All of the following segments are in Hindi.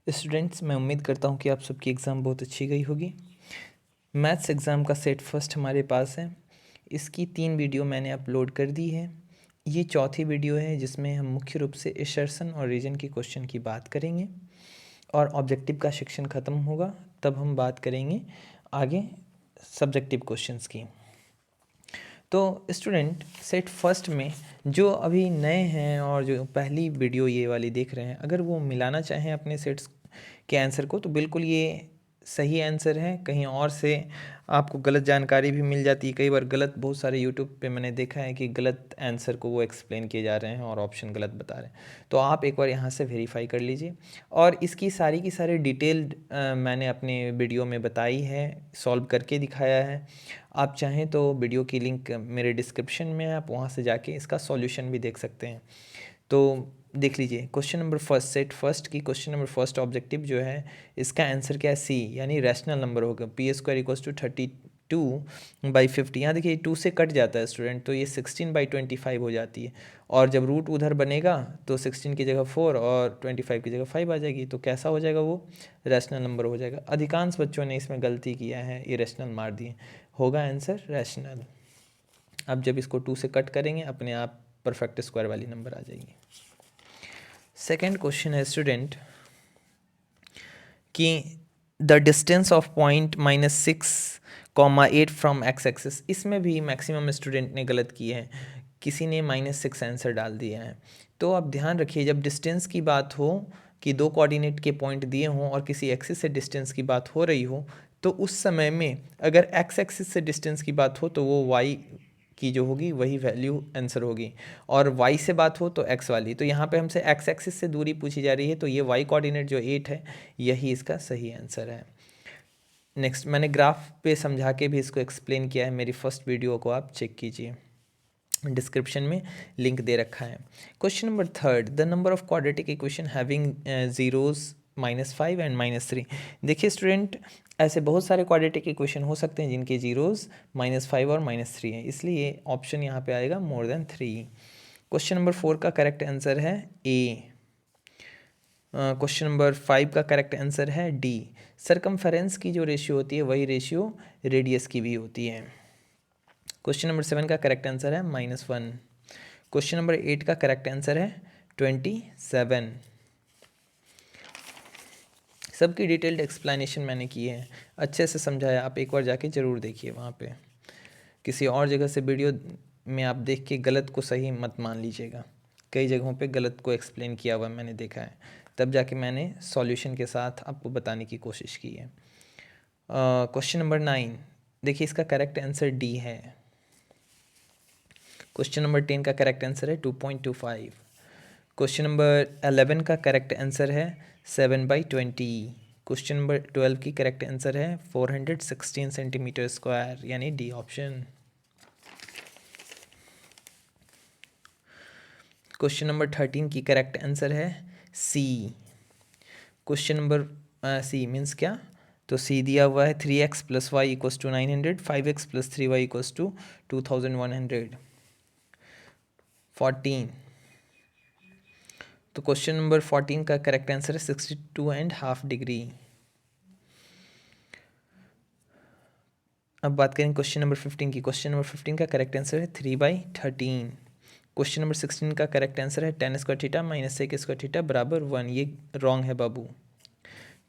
स्टूडेंट्स, मैं उम्मीद करता हूँ कि आप सबकी एग्ज़ाम बहुत अच्छी गई होगी। मैथ्स एग्ज़ाम का सेट फर्स्ट हमारे पास है। इसकी 3 वीडियो मैंने अपलोड कर दी है। ये चौथी वीडियो है जिसमें हम मुख्य रूप से असर्शन और रीजन के क्वेश्चन की बात करेंगे और ऑब्जेक्टिव का सेक्शन ख़त्म होगा तब हम बात करेंगे आगे सब्जेक्टिव क्वेश्चंस की। तो स्टूडेंट, सेट फर्स्ट में जो अभी नए हैं और जो पहली वीडियो ये वाली देख रहे हैं, अगर वो मिलाना चाहें अपने सेट्स के आंसर को तो बिल्कुल ये सही आंसर है। कहीं और से आपको गलत जानकारी भी मिल जाती है। कई बार गलत, बहुत सारे यूट्यूब पे मैंने देखा है कि गलत आंसर को वो एक्सप्लेन किए जा रहे हैं और ऑप्शन गलत बता रहे हैं। तो आप एक बार यहाँ से वेरीफाई कर लीजिए। और इसकी सारी की सारी डिटेल्ड मैंने अपने वीडियो में बताई है, सॉल्व करके दिखाया है। आप चाहें तो वीडियो की लिंक मेरे डिस्क्रिप्शन में है, आप वहाँ से जाके इसका सॉल्यूशन भी देख सकते हैं। तो देख लीजिए, question number first, set first की क्वेश्चन नंबर फर्स्ट ऑब्जेक्टिव जो है, इसका आंसर क्या है? सी, यानी रैशनल नंबर होगा। पी² इक्वल्स टू 32/50। यहाँ देखिए 2 से कट जाता है स्टूडेंट, तो ये 16/25 हो जाती है। और जब रूट उधर बनेगा तो 16 की जगह 4 और 25 की जगह 5 आ जाएगी। तो कैसा हो जाएगा? वो रैशनल नंबर हो जाएगा। अधिकांश बच्चों ने इसमें गलती किया है, इरेशनल मार दिए। होगा आंसर रैशनल। अब जब इसको 2 से कट करेंगे अपने आप परफेक्ट स्क्वायर वाली नंबर आ जाएगी। सेकेंड क्वेश्चन है स्टूडेंट कि the distance of point -6,8 from x axis. इसमें भी मैक्सिमम स्टूडेंट ने गलत किए हैं, किसी ने -6 आंसर डाल दिया है। तो आप ध्यान रखिए, जब डिस्टेंस की बात हो कि 2 कोऑर्डिनेट के पॉइंट दिए हों और किसी एक्सिस से डिस्टेंस की बात हो रही हो, तो उस समय में अगर एक्स एक्सिस से डिस्टेंस की बात हो तो वो वाई की जो होगी वही वैल्यू आंसर होगी, और y से बात हो तो x वाली। तो यहाँ पे हमसे x एक्सिस से दूरी पूछी जा रही है, तो ये y कोऑर्डिनेट जो 8 है यही इसका सही आंसर है। नेक्स्ट, मैंने ग्राफ पे समझा के भी इसको एक्सप्लेन किया है, मेरी फर्स्ट वीडियो को आप चेक कीजिए, डिस्क्रिप्शन में लिंक दे रखा है। Question number third, the number of quadratic equation having zeros -5 and -3। देखिए स्टूडेंट, ऐसे बहुत सारे क्वाड्रेटिक इक्वेशन हो सकते हैं जिनके जीरोज -5 और -3 हैं, इसलिए ऑप्शन यहाँ पे आएगा मोर देन 3। क्वेश्चन नंबर 4 का करेक्ट आंसर है ए। क्वेश्चन नंबर 5 का करेक्ट आंसर है डी। सरकमफेरेंस की जो रेशियो होती है वही रेशियो रेडियस की भी होती है। क्वेश्चन नंबर 7 का करेक्ट आंसर है -1। क्वेश्चन नंबर 8 का करेक्ट आंसर है 27। सबकी डिटेल्ड एक्सप्लेनेशन मैंने की है, अच्छे से समझाया। आप एक बार जाके ज़रूर देखिए वहाँ पे। किसी और जगह से वीडियो में आप देख के गलत को सही मत मान लीजिएगा। कई जगहों पे गलत को एक्सप्लेन किया हुआ मैंने देखा है, तब जाके मैंने सॉल्यूशन के साथ आपको बताने की कोशिश की है। क्वेश्चन नंबर 9, देखिए इसका करेक्ट आंसर डी है। क्वेश्चन नंबर 10 का करेक्ट आंसर है 2.25। क्वेश्चन नंबर 11 का करेक्ट आंसर है 7/20। क्वेश्चन नंबर 12 की करेक्ट आंसर है 416 सेंटीमीटर स्क्वायर, यानी डी ऑप्शन। क्वेश्चन नंबर 13 की करेक्ट आंसर है सी। क्वेश्चन नंबर सी मीन्स क्या? तो सी दिया हुआ है 3x + y = 900, 5x + 3y = 2100। 14, तो क्वेश्चन नंबर 14 का करेक्ट आंसर है 62.5 डिग्री। अब बात करें क्वेश्चन नंबर 15 की। क्वेश्चन नंबर 15 का करेक्ट आंसर है 3/13। क्वेश्चन नंबर 16 का करेक्ट आंसर है tan² θ - sec² θ = 1। ये रॉन्ग है बाबू,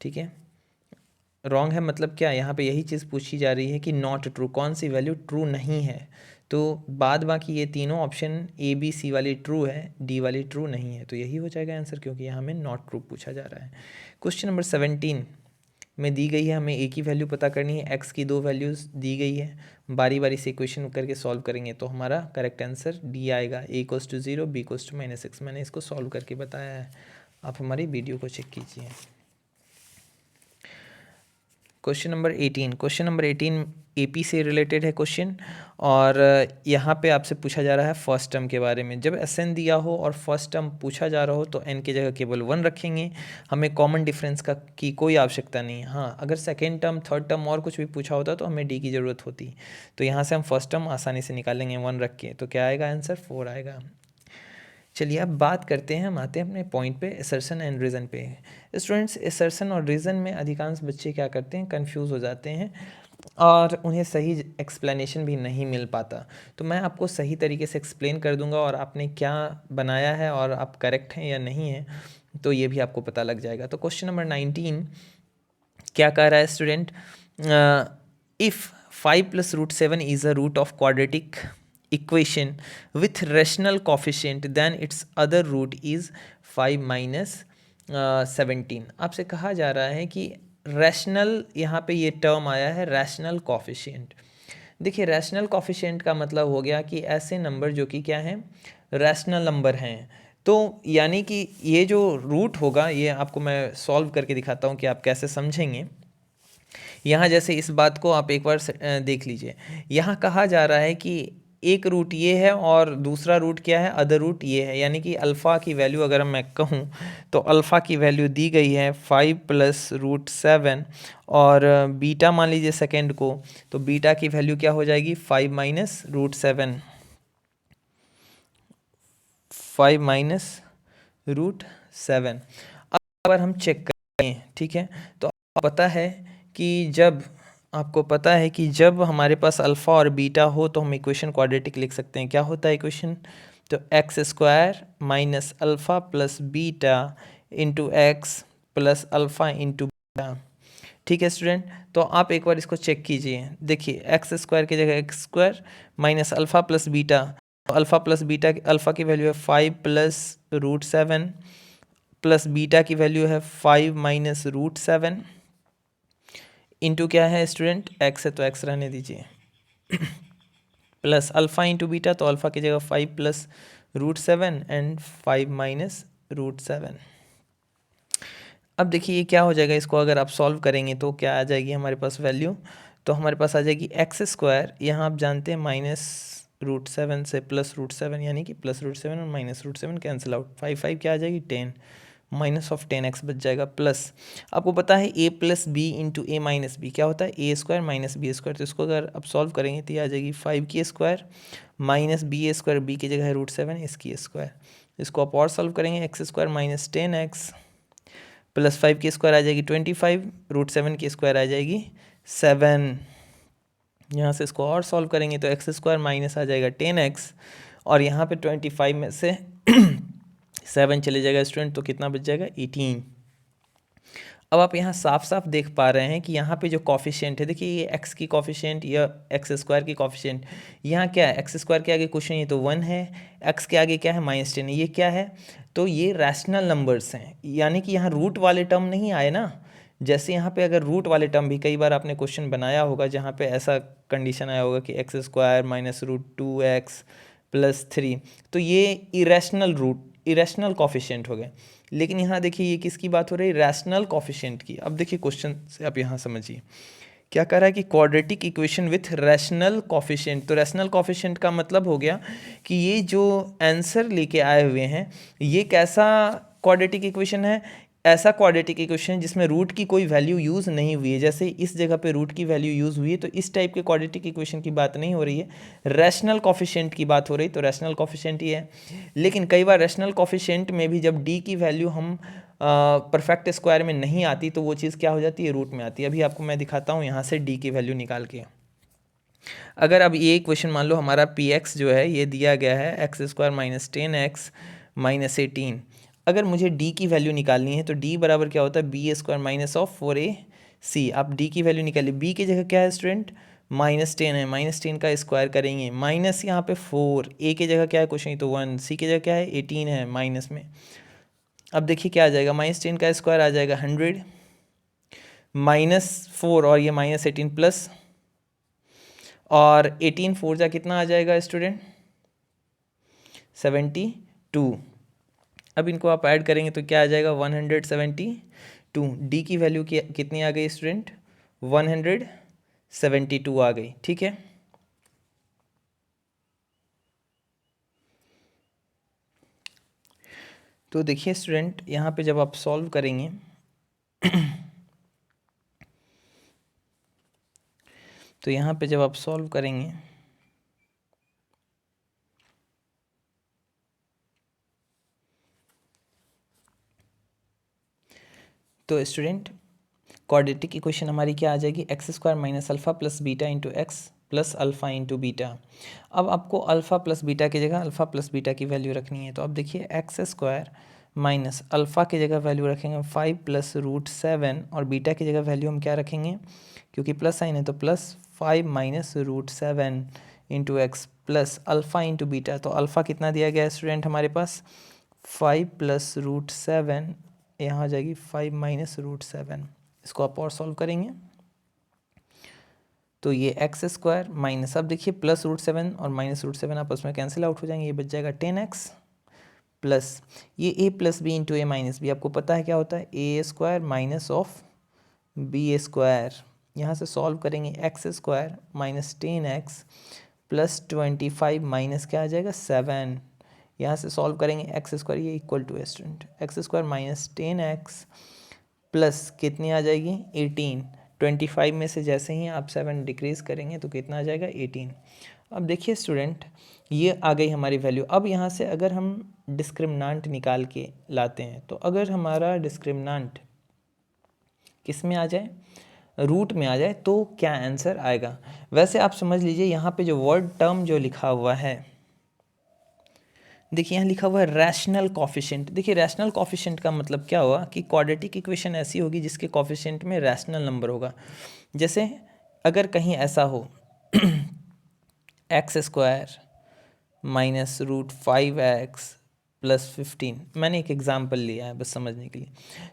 ठीक है। रॉन्ग है मतलब क्या? यहाँ पे यही चीज़ पूछी जा रही है कि नॉट ट्रू, कौन सी वैल्यू ट्रू नहीं है। तो बाद बाकी ये तीनों ऑप्शन ए बी सी वाली ट्रू है, डी वाली ट्रू नहीं है, तो यही हो जाएगा आंसर, क्योंकि यहाँ हमें नॉट ट्रू पूछा जा रहा है। क्वेश्चन नंबर 17 में दी गई है, हमें ए की वैल्यू पता करनी है, एक्स की 2 वैल्यूज़ दी गई है। बारी बारी से इक्वेशन करके सॉल्व करेंगे तो हमारा करेक्ट आंसर डी आएगा। ए = 0, बी = -6। मैंने इसको सॉल्व करके बताया है, आप हमारी वीडियो को चेक कीजिए। Question number 18, question number 18 AP से रिलेटेड है क्वेश्चन, और यहाँ पे आपसे पूछा जा रहा है फर्स्ट टर्म के बारे में। जब एस एन दिया हो और फर्स्ट टर्म पूछा जा रहा हो तो एन की जगह केवल 1 रखेंगे, हमें कॉमन डिफरेंस की कोई आवश्यकता नहीं है। हाँ, अगर सेकेंड टर्म, थर्ड टर्म और कुछ भी पूछा होता तो हमें डी की ज़रूरत होती। तो यहाँ से हम फर्स्ट टर्म आसानी से निकालेंगे 1 रख के, तो क्या आएगा आंसर? 4 आएगा। चलिए अब बात करते हैं, हम आते हैं अपने पॉइंट पे, असर्शन एंड रीज़न पे। स्टूडेंट्स, असर्शन और रीज़न में अधिकांश बच्चे क्या करते हैं, कंफ्यूज हो जाते हैं और उन्हें सही एक्सप्लेनेशन भी नहीं मिल पाता। तो मैं आपको सही तरीके से एक्सप्लेन कर दूंगा और आपने क्या बनाया है और आप करेक्ट हैं या नहीं हैं, तो ये भी आपको पता लग जाएगा। तो क्वेश्चन नंबर 19 क्या कह रहा है student, if 5 + √7 is a root of quadratic equation with rational coefficient then its other root is 5 - 17। आपसे कहा जा रहा है कि रैशनल, यहाँ पे ये टर्म आया है रैशनल कॉफिशिएंट। देखिए रैशनल कॉफिशिएंट का मतलब हो गया कि ऐसे नंबर जो कि क्या हैं, रैशनल नंबर हैं। तो यानी कि ये जो रूट होगा, ये आपको मैं सॉल्व करके दिखाता हूँ कि आप कैसे समझेंगे। यहाँ जैसे इस बात को आप एक बार देख लीजिए। यहाँ कहा जा रहा है कि एक रूट ये है और दूसरा रूट क्या है, अदर रूट ये है। यानी कि अल्फ़ा की वैल्यू अगर मैं कहूँ तो अल्फ़ा की वैल्यू दी गई है 5 + √7 और बीटा मान लीजिए सेकेंड को, तो बीटा की वैल्यू क्या हो जाएगी 5 - √7, 5 - √7। अब अगर हम चेक करें, ठीक है, तो आपको पता है कि जब हमारे पास अल्फ़ा और बीटा हो तो हम इक्वेशन क्वाड्रेटिक लिख सकते हैं। क्या होता है इक्वेशन, तो x² - alpha + beta into x plus alpha into beta. ठीक है स्टूडेंट, तो आप एक बार इसको चेक कीजिए। देखिए x² की जगह x² minus alpha plus beta, alpha plus beta, alpha की वैल्यू है 5 + √7 प्लस बीटा की वैल्यू है 5 - √7 इंटू क्या है स्टूडेंट, x है तो x रहने दीजिए, प्लस अल्फ़ा इंटू बीटा, तो अल्फ़ा की जगह 5 + √7 एंड 5 - √7। अब देखिए ये क्या हो जाएगा, इसको अगर आप सॉल्व करेंगे तो क्या आ जाएगी हमारे पास वैल्यू, तो हमारे पास आ जाएगी x², यहाँ आप जानते हैं -√7 से +√7, यानी कि +√7 और -√7 कैंसिल आउट, 5 क्या आ जाएगी 10, -10x बच जाएगा, प्लस आपको पता है a + b into a - b क्या होता है, a² - b²। तो इसको अगर आप सॉल्व करेंगे तो ये आ जाएगी 5 - b², b की जगह है √7, इसकी स्क्वायर। इसको आप और सॉल्व करेंगे, x² - 10x प्लस 5 की स्क्वायर आ जाएगी 25, √7 की स्क्वायर आ जाएगी 7। यहाँ से इसको और सॉल्व करेंगे तो x² माइनस आ जाएगा 10x और यहाँ पे 25 में से 7 चले जाएगा स्टूडेंट, तो कितना बच जाएगा 18। अब आप यहाँ साफ साफ देख पा रहे हैं कि यहाँ पे जो कॉफिशिएंट है, देखिए ये x की कॉफिशिएंट या x² की कॉफिशिएंट, यहाँ क्या है x² के आगे कुछ नहीं है तो 1 है, x के आगे क्या है -10, ये क्या है, तो ये रैशनल नंबर्स हैं। यानी कि यहाँ रूट वाले टर्म नहीं आए ना, जैसे यहाँ पे अगर रूट वाले टर्म भी कई बार आपने क्वेश्चन बनाया होगा जहाँ पे ऐसा कंडीशन आया होगा कि x² - √2x + 3, तो ये इरेशनल कॉफिशिएंट हो गए। लेकिन यहाँ देखिए ये किसकी बात हो रही है, रैशनल कॉफिशिएंट की। अब देखिए क्वेश्चन से आप यहाँ समझिए क्या कह रहा है कि quadratic equation with rational coefficient. तो रैशनल कॉफिशिएंट का मतलब हो गया कि ये जो आंसर लेके आए हुए हैं ये कैसा क्वाड्रेटिक इक्वेशन है, ऐसा क्वाड्रेटिक इक्वेशन जिसमें रूट की कोई वैल्यू यूज़ नहीं हुई है। जैसे इस जगह पे रूट की वैल्यू यूज़ हुई है, तो इस टाइप के क्वाड्रेटिक इक्वेशन की बात नहीं हो रही है, रैशनल कॉफिशिएंट की बात हो रही। तो रैशनल कॉफिशिएंट ही है। लेकिन कई बार रैशनल कॉफिशिएंट में भी जब डी की वैल्यू हम परफेक्ट स्क्वायर में नहीं आती तो वो चीज़ क्या हो जाती है, रूट में आती है। अभी आपको मैं दिखाता हूँ यहाँ से डी की वैल्यू निकाल के। अगर अब ये क्वेश्चन मान लो हमारा पी एक्स जो है ये दिया गया है x² - 10x - 18। अगर मुझे d की वैल्यू निकालनी है तो d बराबर क्या होता है, b² - (4ac). आप d की वैल्यू निकालिए, b की जगह क्या है स्टूडेंट, -10 है, -10 का स्क्वायर करेंगे, माइनस यहाँ पे 4, a की जगह क्या है कुछ नहीं तो 1, c की जगह क्या है 18 है माइनस में। अब देखिए क्या आ जाएगा, -10 का स्क्वायर आ जाएगा 100, -4 और ये -18 प्लस, और 18 4 जा कितना आ जाएगा स्टूडेंट 72। अब इनको आप ऐड करेंगे तो क्या आ जाएगा 172। डी की वैल्यू कितनी आ गई स्टूडेंट, 172 आ गई। ठीक है, तो देखिए स्टूडेंट यहाँ पे जब आप सॉल्व करेंगे तो यहाँ पे जब आप सॉल्व करेंगे तो स्टूडेंट क्वाड्रेटिक इक्वेशन हमारी क्या आ जाएगी, x square minus alpha plus beta into x plus alpha into beta. अब आपको अल्फ़ा प्लस बीटा की जगह अल्फ़ा प्लस बीटा की वैल्यू रखनी है, तो अब देखिए एक्स स्क्वायर माइनस अल्फ़ा की जगह वैल्यू रखेंगे 5 + √7 और बीटा की जगह वैल्यू हम क्या रखेंगे, क्योंकि प्लस साइन है तो plus 5 - √7 into x plus alpha into beta. तो अल्फ़ा कितना दिया गया है स्टूडेंट हमारे पास 5 + √7, यहाँ आ जाएगी 5 - √7। इसको आप और सॉल्व करेंगे तो ये एक्स स्क्वायर माइनस, अब देखिए +√7 और -√7 आपस में कैंसिल आउट हो जाएंगे, ये बच जाएगा 10x प्लस ये a + b into a minus B. आपको पता है क्या होता है, a square minus of B square. यहाँ से सॉल्व करेंगे X square minus 10x plus 25 माइनस क्या आ जाएगा 7। यहाँ से सॉल्व करेंगे एक्स स्क्वायर, ये equal to student X square minus 10x plus कितनी आ जाएगी 18। 25 में से जैसे ही आप 7 डिक्रीज़ करेंगे तो कितना आ जाएगा 18। अब देखिए स्टूडेंट ये आ गई हमारी वैल्यू। अब यहाँ से अगर हम डिस्क्रिमिनांट निकाल के लाते हैं तो अगर हमारा डिस्क्रिमिनांट किस में आ जाए, रूट में आ जाए, तो क्या आंसर आएगा। वैसे आप समझ लीजिए यहाँ पे जो वर्ड टर्म जो लिखा हुआ है, देखिए यहाँ लिखा हुआ है रैशनल कॉफिशिएंट। देखिए रैशनल कॉफिशिएंट का मतलब क्या हुआ कि क्वाड्रेटिक इक्वेशन ऐसी होगी जिसके कॉफिशिएंट में रैशनल नंबर होगा। जैसे अगर कहीं ऐसा हो x square minus √5x plus 15, मैंने एक एग्जांपल लिया है बस समझने के लिए।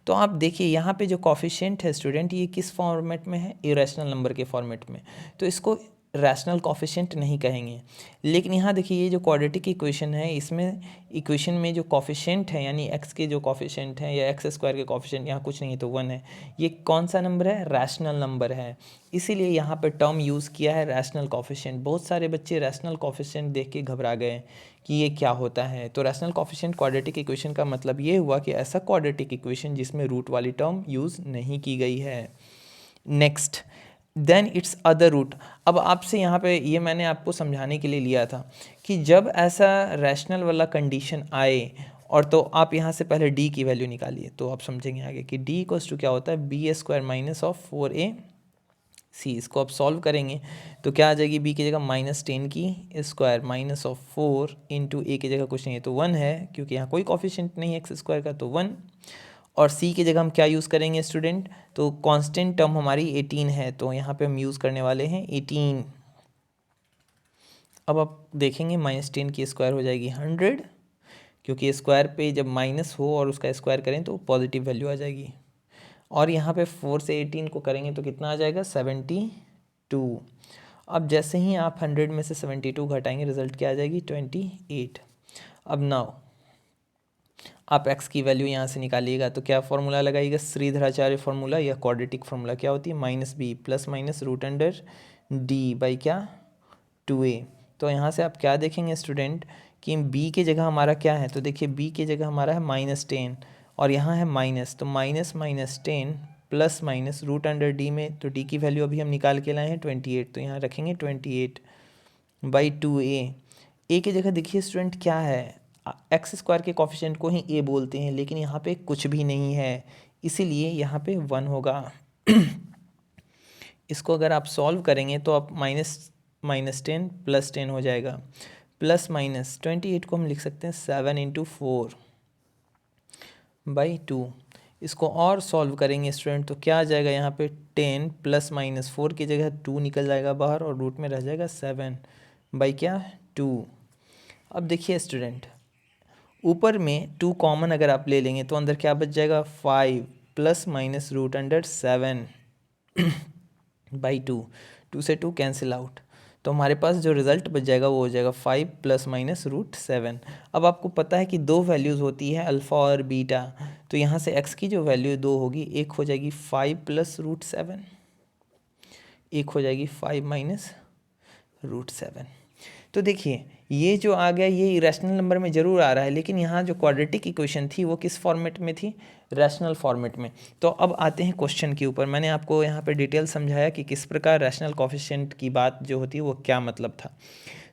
तो आप देखिए यहाँ पे जो कॉफिशिएंट है स्टूडेंट, ये किस फॉर्मेट में है, इरेशनल नंबर के फॉर्मेट में, तो इसको रैशनल कॉफिशिएंट नहीं कहेंगे। लेकिन यहाँ देखिए ये जो क्वाड्रेटिक इक्वेशन है, इसमें इक्वेशन में जो कॉफिशिएंट है यानी एक्स के जो कॉफिशिएंट है या एक्स स्क्वायर के कॉफिशिएंट, यहाँ कुछ नहीं है तो 1 है। ये कौन सा नंबर है, रैशनल नंबर है, इसीलिए यहाँ पे टर्म यूज़ किया है रैशनल कॉफिशिएंट। बहुत सारे बच्चे रैशनल कॉफिशिएंट देख के घबरा गए कि ये क्या होता है। तो रैशनल कॉफिशिएंट क्वाड्रेटिक इक्वेशन का मतलब ये हुआ कि ऐसा क्वाड्रेटिक इक्वेशन जिसमें रूट वाली टर्म यूज़ नहीं की गई है। Next then it's other root. अब आपसे यहाँ पे ये मैंने आपको समझाने के लिए लिया था कि जब ऐसा रैशनल वाला कंडीशन आए और तो आप यहाँ से पहले d की वैल्यू निकालिए, तो आप समझेंगे आगे कि d इक्वल्स टू क्या होता है, B square minus of 4ac। इसको आप सॉल्व करेंगे तो क्या आ जाएगी, b की जगह -10 की square minus of 4 into a की जगह कुछ नहीं है तो 1 है, क्योंकि यहाँ कोई कॉफिशिएंट नहीं है एक्स स्क्वायर का तो 1। और c की जगह हम क्या यूज़ करेंगे स्टूडेंट, तो कांस्टेंट टर्म हमारी 18 है तो यहाँ पे हम यूज़ करने वाले हैं 18। अब आप देखेंगे -10 की स्क्वायर हो जाएगी 100, क्योंकि स्क्वायर पे जब माइनस हो और उसका स्क्वायर करें तो पॉजिटिव वैल्यू आ जाएगी। और यहाँ पे 4 से 18 को करेंगे तो कितना आ जाएगा 72। अब जैसे ही आप 100 में से 72 घटाएंगे रिजल्ट क्या आ जाएगी 28। अब नाउ आप x की वैल्यू यहाँ से निकालिएगा तो क्या फॉर्मूला लगाइएगा, श्रीधराचार्य फार्मूला या क्वाड्रेटिक फार्मूला क्या होती है, -b plus minus √d by क्या 2a। तो यहाँ से आप क्या देखेंगे स्टूडेंट कि b की जगह हमारा क्या है, तो देखिए b की जगह हमारा है -10 और यहाँ है माइनस, तो -10 प्लस माइनस √d में, तो d की वैल्यू अभी हम निकाल के लाए हैं 28, तो यहाँ रखेंगे 28 बाई 2a। a की जगह देखिए स्टूडेंट क्या है, एक्स स्क्वायर के कॉफिशिएंट को ही a बोलते हैं, लेकिन यहाँ पे कुछ भी नहीं है इसीलिए यहाँ पे 1 होगा। इसको अगर आप सॉल्व करेंगे तो आप -10 प्लस 10 हो जाएगा, प्लस माइनस 28 को हम लिख सकते हैं 7 इंटू 4 बाई 2। इसको और सॉल्व करेंगे स्टूडेंट तो क्या आ जाएगा, यहाँ पे 10 प्लस माइनस 4 की जगह 2 निकल जाएगा बाहर और रूट में रह जाएगा 7 बाई क्या 2। अब देखिए स्टूडेंट ऊपर में 2 कॉमन अगर आप ले लेंगे तो अंदर क्या बच जाएगा 5 प्लस माइनस √7 बाई 2, 2 से 2 कैंसिल आउट, तो हमारे पास जो रिज़ल्ट बच जाएगा वो हो जाएगा 5 प्लस माइनस √7। अब आपको पता है कि 2 वैल्यूज़ होती है अल्फ़ा और बीटा, तो यहाँ से x की जो वैल्यू 2 होगी, एक हो जाएगी 5 प्लस √7, एक हो जाएगी 5 माइनस √7। तो देखिए ये जो आ गया ये इरेशनल नंबर में ज़रूर आ रहा है, लेकिन यहाँ जो क्वाड्रेटिक इक्वेशन थी वो किस फॉर्मेट में थी, रैशनल फॉर्मेट में। तो अब आते हैं क्वेश्चन के ऊपर। मैंने आपको यहाँ पे डिटेल समझाया कि किस प्रकार रैशनल कोफिशिएंट की बात जो होती है वो क्या मतलब था।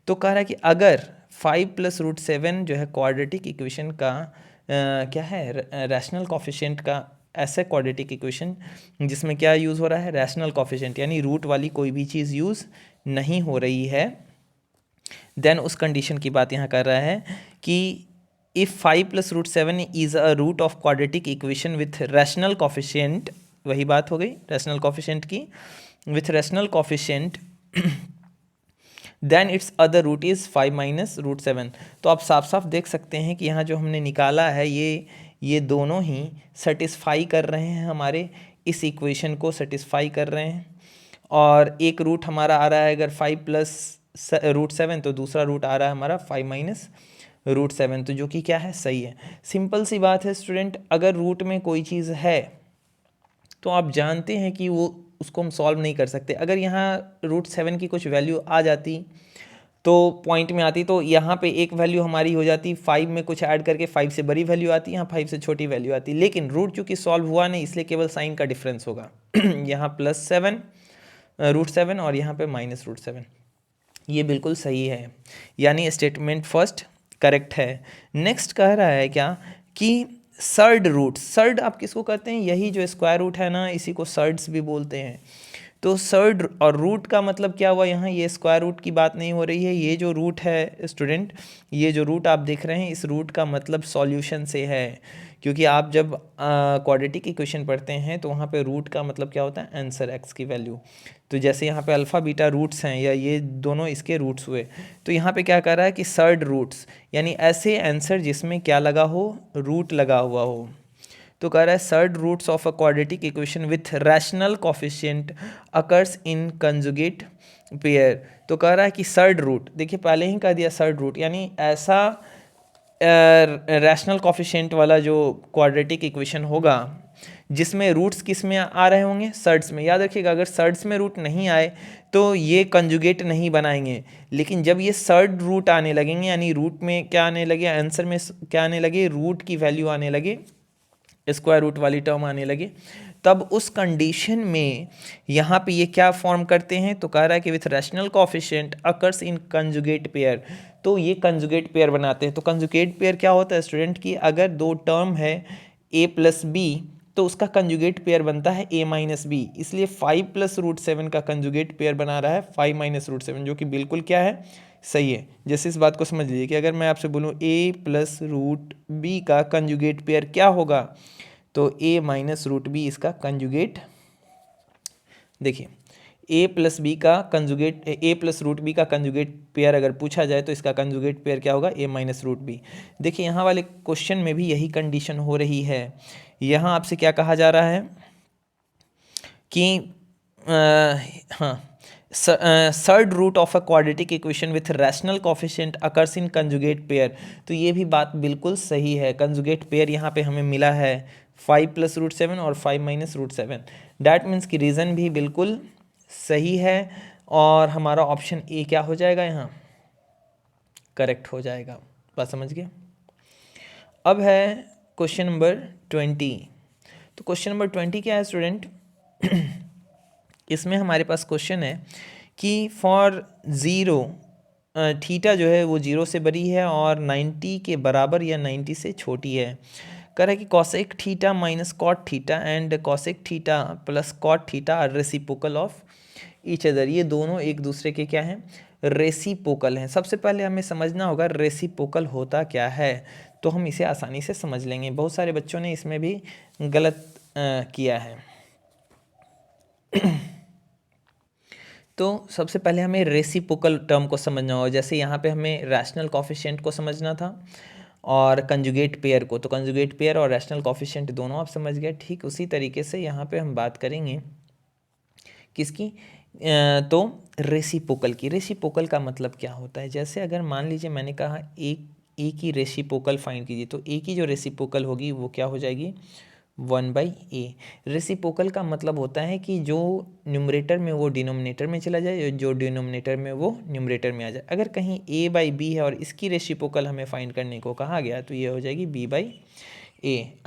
तो कह रहा है कि अगर 5 प्लस √7 जो है क्वाड्रेटिक इक्वेशन का क्या है, रैशनल कोफिशिएंट का ऐसे क्वाड्रेटिक इक्वेशन जिसमें क्या यूज़ हो रहा है, रैशनल कोफिशिएंट, यानी रूट वाली कोई भी चीज़ यूज़ नहीं हो रही है, देन उस कंडीशन की बात यहाँ कर रहा है कि if 5 + √7 is a root of quadratic equation with rational coefficient, वही बात हो गई रैशनल कोफिशिएंट की, with rational coefficient then it's other root is 5 - √7। तो आप साफ साफ देख सकते हैं कि यहाँ जो हमने निकाला है ये दोनों ही सेटिस्फाई कर रहे हैं, हमारे इस इक्वेशन को सेटिस्फाई कर रहे हैं। और एक रूट हमारा आ रहा है अगर 5 + √7, तो दूसरा रूट आ रहा है हमारा 5 - √7, तो जो कि क्या है, सही है। सिंपल सी बात है स्टूडेंट, अगर रूट में कोई चीज़ है तो आप जानते हैं कि वो उसको हम सॉल्व नहीं कर सकते। अगर यहाँ √7 की कुछ वैल्यू आ जाती तो पॉइंट में आती, तो यहाँ पे एक वैल्यू हमारी हो जाती 5 में कुछ ऐड करके 5 से बड़ी वैल्यू आती, यहाँ 5 से छोटी वैल्यू आती, लेकिन रूट चूँकि सॉल्व हुआ नहीं इसलिए केवल साइन का डिफरेंस होगा यहाँ +7 √7 और यहाँ पे -√7, ये बिल्कुल सही है, यानी स्टेटमेंट फर्स्ट करेक्ट है। नेक्स्ट कह रहा है क्या कि सर्ड रूट, सर्ड आप किसको कहते हैं, यही जो स्क्वायर रूट है ना, इसी को सर्ड्स भी बोलते हैं। तो सर्ड और रूट का मतलब क्या हुआ, यहाँ ये स्क्वायर रूट की बात नहीं हो रही है, ये जो रूट है स्टूडेंट, ये जो रूट आप देख रहे हैं इस रूट का मतलब सॉल्यूशन से है, क्योंकि आप जब क्वाड्रेटिक इक्वेशन पढ़ते हैं तो वहाँ पे रूट का मतलब क्या होता है, आंसर एक्स की वैल्यू। तो जैसे यहाँ पे अल्फ़ा बीटा रूट्स हैं या ये दोनों इसके रूट्स हुए, तो यहाँ पे क्या कर रहा है कि सर्ड रूट्स, यानी ऐसे आंसर जिसमें क्या लगा हो, रूट लगा हुआ हो। तो कह रहा है surd roots of a quadratic equation with rational coefficient occurs in conjugate pair. तो कह रहा है कि सर्ड रूट, देखिए पहले ही कह दिया सर्ड रूट, यानी ऐसा रैशनल कोफिशिएंट वाला जो क्वाड्रेटिक इक्वेशन होगा जिसमें रूट्स किस में आ रहे होंगे, सर्ड्स में। याद रखिएगा अगर सर्ड्स में रूट नहीं आए तो ये कंजुगेट नहीं बनाएंगे, लेकिन जब ये सर्ड रूट आने लगेंगे, यानी रूट में क्या आने लगे, आंसर में क्या आने लगे, रूट की वैल्यू आने लगे, स्क्वायर रूट वाली टर्म आने लगे, तब उस कंडीशन में यहाँ पे ये क्या फॉर्म करते हैं, तो कह रहा है कि with rational coefficient occurs in conjugate pair, तो ये कंजुगेट पेयर बनाते हैं। तो कंजुगेट पेयर क्या होता है स्टूडेंट की, अगर दो टर्म है a + b तो उसका कंजुगेट पेयर बनता है a - b, इसलिए 5 + √7 का कंजुगेट पेयर बना रहा है 5 - √7, जो कि बिल्कुल क्या है, सही है। जैसे इस बात को समझ लीजिए कि अगर मैं आपसे बोलूँ a + √b का कंजुगेट पेयर क्या होगा, तो a - √b इसका कंजुगेट, देखिए a + b का कंजुगेट, a + √b का कंजुगेट पेयर अगर पूछा जाए तो इसका कंजुगेट पेयर क्या होगा, a - √b। देखिए यहाँ वाले क्वेश्चन में भी यही कंडीशन हो रही है। यहाँ आपसे क्या कहा जा रहा है कि हाँ, surd root of a quadratic equation with rational coefficient occurs in conjugate pair, तो ये भी बात बिल्कुल सही है। कंजुगेट पेयर यहाँ पे हमें मिला है 5 + √7 और 5 - √7, डैट मीन्स कि रीज़न भी बिल्कुल सही है और हमारा ऑप्शन ए क्या हो जाएगा, यहाँ करेक्ट हो जाएगा। बात समझ गए। अब है क्वेश्चन नंबर 20। तो क्वेश्चन नंबर 20 क्या है स्टूडेंट इसमें हमारे पास क्वेश्चन है कि फॉर ज़ीरो थीटा जो है वो 0 से बड़ी है और 90 के बराबर या 90 से छोटी है। कह रहा है कि cosec theta minus cot theta and cosec theta plus cot theta are reciprocal of each other. ये दोनों एक दूसरे के क्या हैं, रेसिप्रोकल हैं। सबसे पहले हमें समझना होगा रेसिप्रोकल होता क्या है, तो हम इसे आसानी से समझ लेंगे। बहुत सारे बच्चों ने इसमें भी गलत किया है। तो सबसे पहले हमें रेसिप्रोकल टर्म को समझना होगा। जैसे यहाँ पे हमें रैशनल कोफिशिएंट को समझना था और कंजुगेट पेयर को, तो कंजुगेट पेयर और रैशनल कोफिशिएंट दोनों आप समझ गए। ठीक उसी तरीके से यहाँ पे हम बात करेंगे किसकी, तो रेसिप्रोकल की। रेसिप्रोकल का मतलब क्या होता है, जैसे अगर मान लीजिए मैंने कहा ए की रेसिप्रोकल फाइंड कीजिए, तो ए की जो रेसिप्रोकल होगी वो क्या हो जाएगी, 1/a। रेसिप्रोकल का मतलब होता है कि जो न्यूमरेटर में वो डिनोमिनेटर में चला जाए, जो डिनोमिनेटर में वो न्यूमरेटर में आ जाए। अगर कहीं a/b है और इसकी रेसिप्रोकल हमें फाइंड करने को कहा गया तो ये हो जाएगी b/a।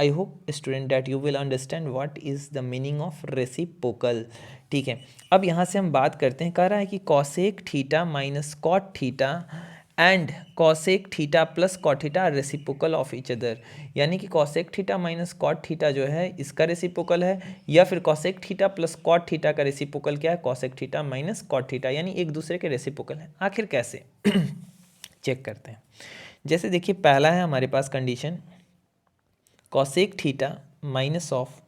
I hope student that you will understand what is the meaning of reciprocal. ठीक है, अब यहाँ से हम बात करते हैं। कह रहा है कि cosec theta minus cot theta and cosec theta plus cot theta are reciprocal of each other, यानी कि cosec theta minus cot theta जो है इसका रेसिप्रोकल है, या फिर cosec theta plus cot theta का रेसिप्रोकल क्या है, cosec theta minus cot theta, यानी एक दूसरे के रेसिप्रोकल है। आखिर कैसे चेक करते हैं। जैसे देखिए पहला है हमारे पास condition cosec theta minus of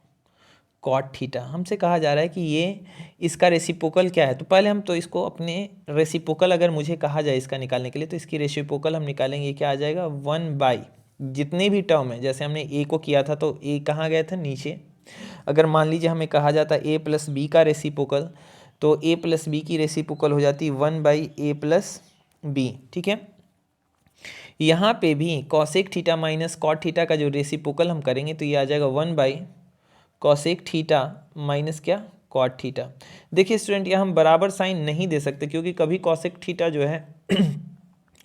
cot theta, हमसे कहा जा रहा है कि ये इसका रेसिप्रोकल क्या है। तो पहले हम तो इसको अपने रेसिप्रोकल अगर मुझे कहा जाए इसका निकालने के लिए, तो इसकी रेसिप्रोकल हम निकालेंगे, क्या आ जाएगा 1/, जितने भी टर्म है, जैसे हमने ए को किया था तो ए कहाँ गया था नीचे। अगर मान लीजिए हमें कहा जाता ए प्लस बी का रेसिप्रोकल, तो ए प्लस बी की रेसिप्रोकल हो जाती 1/a+b, ठीक है। यहाँ पे भी cosec theta minus cot theta का जो रेसिप्रोकल हम करेंगे तो ये आ जाएगा 1/कॉसेक थीटा माइनस क्या, कॉट थीटा। देखिए स्टूडेंट यहाँ हम बराबर साइन नहीं दे सकते, क्योंकि कभी कॉसेक थीटा जो है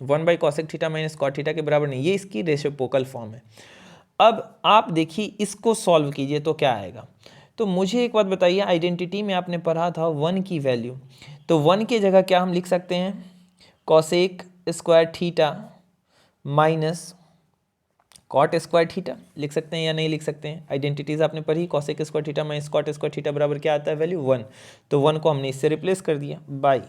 1/कॉसेक थीटा माइनस कॉट थीटा के बराबर नहीं, ये इसकी रेसिप्रोकल फॉर्म है। अब आप देखिए इसको सॉल्व कीजिए तो क्या आएगा। तो मुझे एक बात बताइए, आइडेंटिटी में आपने पढ़ा था 1 की वैल्यू, तो 1 की जगह क्या हम लिख सकते हैं, cosec square theta minus cot square theta लिख सकते हैं या नहीं लिख सकते हैं। आइडेंटिटीज आपने पढ़ी, cosec square theta minus cot square theta बराबर क्या आता है वैल्यू 1, तो 1 को हमने इससे रिप्लेस कर दिया by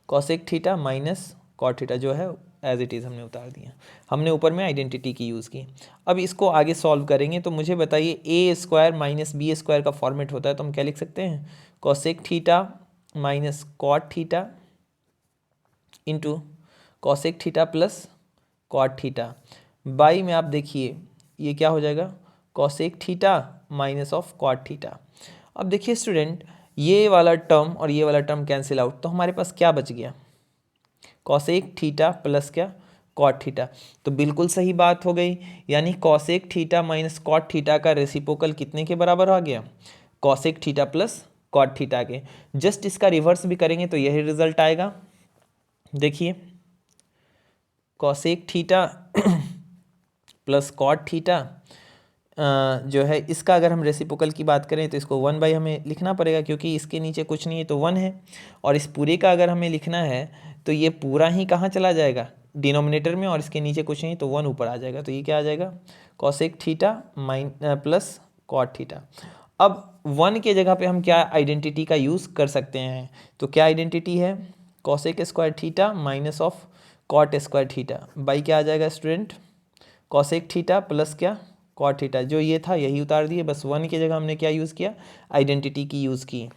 cosec theta minus cot theta जो है एज इट इज़ हमने उतार दिया, हमने ऊपर में आइडेंटिटी की यूज़ की। अब इसको आगे सॉल्व करेंगे तो मुझे बताइए A square minus B square का फॉर्मेट होता है, तो हम क्या लिख सकते हैं, cosec theta minus cot theta into cosec theta plus cot theta by में आप देखिए ये क्या हो जाएगा, cosec theta minus of cot theta. अब देखिए स्टूडेंट ये वाला टर्म और ये वाला टर्म कैंसिल आउट, तो हमारे पास क्या बच गया, कॉसेक थीटा प्लस क्या, कॉट थीटा। तो बिल्कुल सही बात हो गई, यानी cosec theta minus cot theta का रेसिप्रोकल कितने के बराबर आ गया, cosec theta plus cot theta के। जस्ट इसका रिवर्स भी करेंगे तो यही रिजल्ट आएगा। देखिए cosec theta plus cot theta जो है इसका अगर हम रेसिप्रोकल की बात करें तो इसको 1/, हमें लिखना पड़ेगा क्योंकि इसके नीचे कुछ नहीं है तो 1 है, और इस पूरे का अगर हमें लिखना है तो ये पूरा ही कहाँ चला जाएगा, डिनोमिनेटर में, और इसके नीचे कुछ नहीं तो 1 ऊपर आ जाएगा, तो ये क्या आ जाएगा, cosec theta plus cot theta. अब 1 के जगह पे हम क्या आइडेंटिटी का यूज़ कर सकते हैं, तो क्या आइडेंटिटी है, cosec square theta minus of cot square theta by क्या आ जाएगा स्टूडेंट, कॉसेक थीटा प्लस क्या, कॉट थीटा। जो ये था यही उतार दिए, बस 1 की जगह हमने क्या यूज़ किया, आइडेंटिटी की यूज़ की।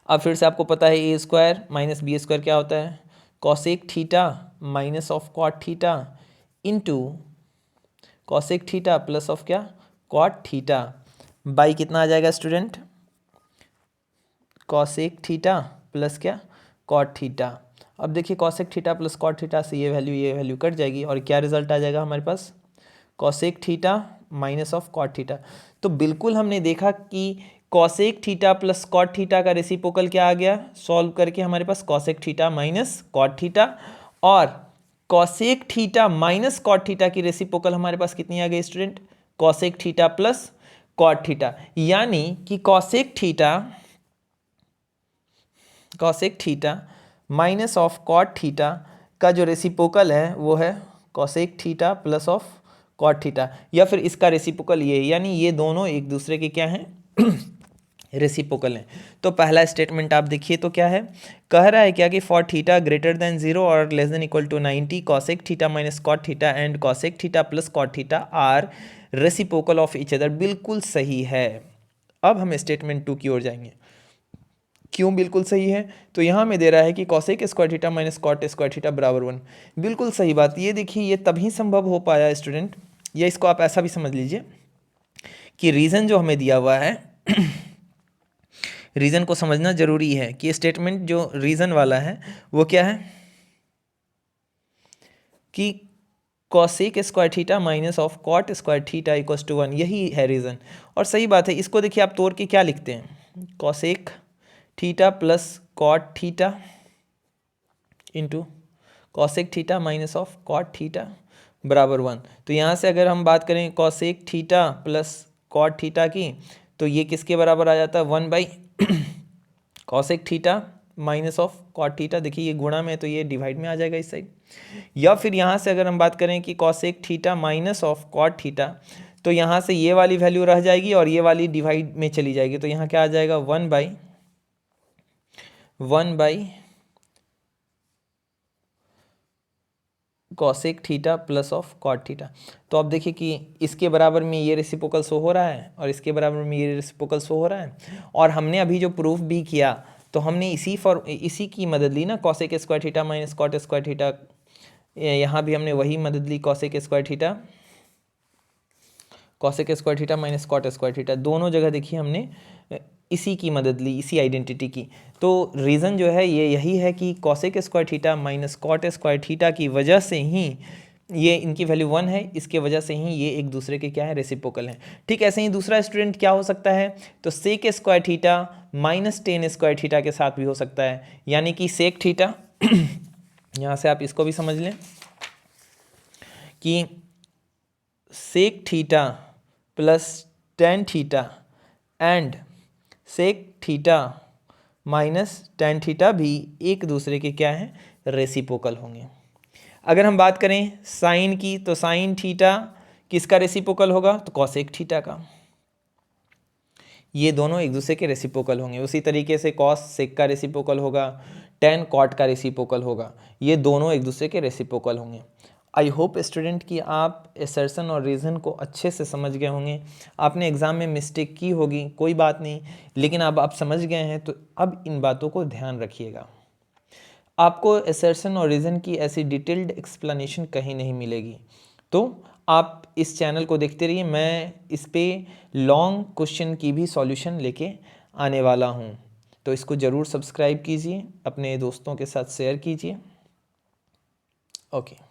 अब फिर से आपको पता है A square minus B square क्या होता है, cosec theta minus of cot theta into cosec theta plus of क्या, कॉट थीटा बाई कितना आ जाएगा स्टूडेंट, कॉसेक थीटा प्लस क्या, कॉट थीटा। अब देखिए cosec theta plus cot theta से ये वैल्यू कट जाएगी और क्या रिजल्ट आ जाएगा हमारे पास, cosec theta minus of cot theta. तो बिल्कुल हमने देखा कि cosec theta plus cot theta का रेसिप्रोकल क्या आ गया, सॉल्व करके हमारे पास cosec theta minus cot theta, और cosec theta minus cot theta की रेसिप्रोकल हमारे पास कितनी आ गई student, cosec theta plus cot theta, यानी कि cosec theta minus of cot theta का जो रेसिप्रोकल है वो है cosec theta plus of cot theta, या फिर इसका रेसिप्रोकल ये है, यानी ये दोनों एक दूसरे के क्या हैं रेसिप्रोकल हैं। तो पहला स्टेटमेंट आप देखिए तो क्या है, कह रहा है क्या कि फॉर थीटा ग्रेटर देन 0 और less than equal to 90 cosec theta minus cot theta and cosec theta plus cot theta are reciprocal of each other. बिल्कुल सही है। अब हम स्टेटमेंट 2 की ओर जाएंगे। क्यों बिल्कुल सही है, तो यहाँ में दे रहा है कि cosec square theta minus cot square theta बराबर 1। बिल्कुल सही बात। ये देखिए ये तभी संभव हो पाया स्टूडेंट, या इसको आप ऐसा भी समझ लीजिए कि रीज़न जो हमें दिया हुआ है रीज़न को समझना जरूरी है कि स्टेटमेंट जो रीज़न वाला है वो क्या है कि cosec square theta minus of cot square theta equals to 1, यही है रीज़न। और सही बात है। इसको देखिए आप तोड़ के क्या लिखते हैं, cosec theta plus cot theta into cosec theta minus of cot theta बराबर 1। तो यहाँ से अगर हम बात करें cosec theta plus cot theta की, तो ये किसके बराबर आ जाता है, 1/कॉसेक theta minus of cot theta, देखिए ये गुणा में है तो ये डिवाइड में आ जाएगा इस साइड। या फिर यहाँ से अगर हम बात करें कि cosec theta minus of cot theta, तो यहाँ से ये वाली वैल्यू रह जाएगी और ये वाली डिवाइड में चली जाएगी, तो यहाँ क्या आ जाएगा 1/1 cosec theta plus of cot theta. तो अब देखिए कि इसके बराबर में ये रेसिप्रोकल शो हो रहा है और इसके बराबर में ये रेसिप्रोकल शो हो रहा है। और हमने अभी जो प्रूफ भी किया तो हमने इसी की मदद ली ना, cosec square theta minus cot square theta, यहाँ भी हमने वही मदद ली, cosec square theta minus cot square theta, दोनों जगह देखिए हमने इसी की मदद ली, इसी आइडेंटिटी की। तो रीज़न जो है ये यही है कि cosec square theta minus cot square theta की वजह से ही ये इनकी वैल्यू 1 है, इसके वजह से ही ये एक दूसरे के क्या है, रेसिप्रोकल हैं। ठीक ऐसे ही दूसरा स्टूडेंट क्या हो सकता है, तो sec square theta minus tan square theta के साथ भी हो सकता है, यानी कि सेक थीटा यहाँ से आप इसको भी समझ लें कि sec theta plus tan theta and sec theta minus tan theta भी एक दूसरे के क्या हैं, रेसिप्रोकल होंगे। अगर हम बात करें साइन की, तो साइन थीटा किसका रेसिप्रोकल होगा, तो कॉसेक थीटा का। ये दोनों एक दूसरे के रेसिप्रोकल होंगे। उसी तरीके से कॉस सेक का रेसिप्रोकल होगा, टेन कॉट का रेसिप्रोकल होगा, ये दोनों एक दूसरे के रेसिप्रोकल होंगे। आई होप स्टूडेंट कि आप असर्शन और रीज़न को अच्छे से समझ गए होंगे। आपने एग्ज़ाम में मिस्टेक की होगी, कोई बात नहीं, लेकिन अब आप समझ गए हैं तो अब इन बातों को ध्यान रखिएगा। आपको असर्शन और रीज़न की ऐसी डिटेल्ड एक्सप्लेनेशन कहीं नहीं मिलेगी, तो आप इस चैनल को देखते रहिए। मैं इस पे लॉन्ग क्वेश्चन की भी सॉल्यूशन लेके आने वाला हूँ, तो इसको ज़रूर सब्सक्राइब कीजिए, अपने दोस्तों के साथ शेयर कीजिए। ओके।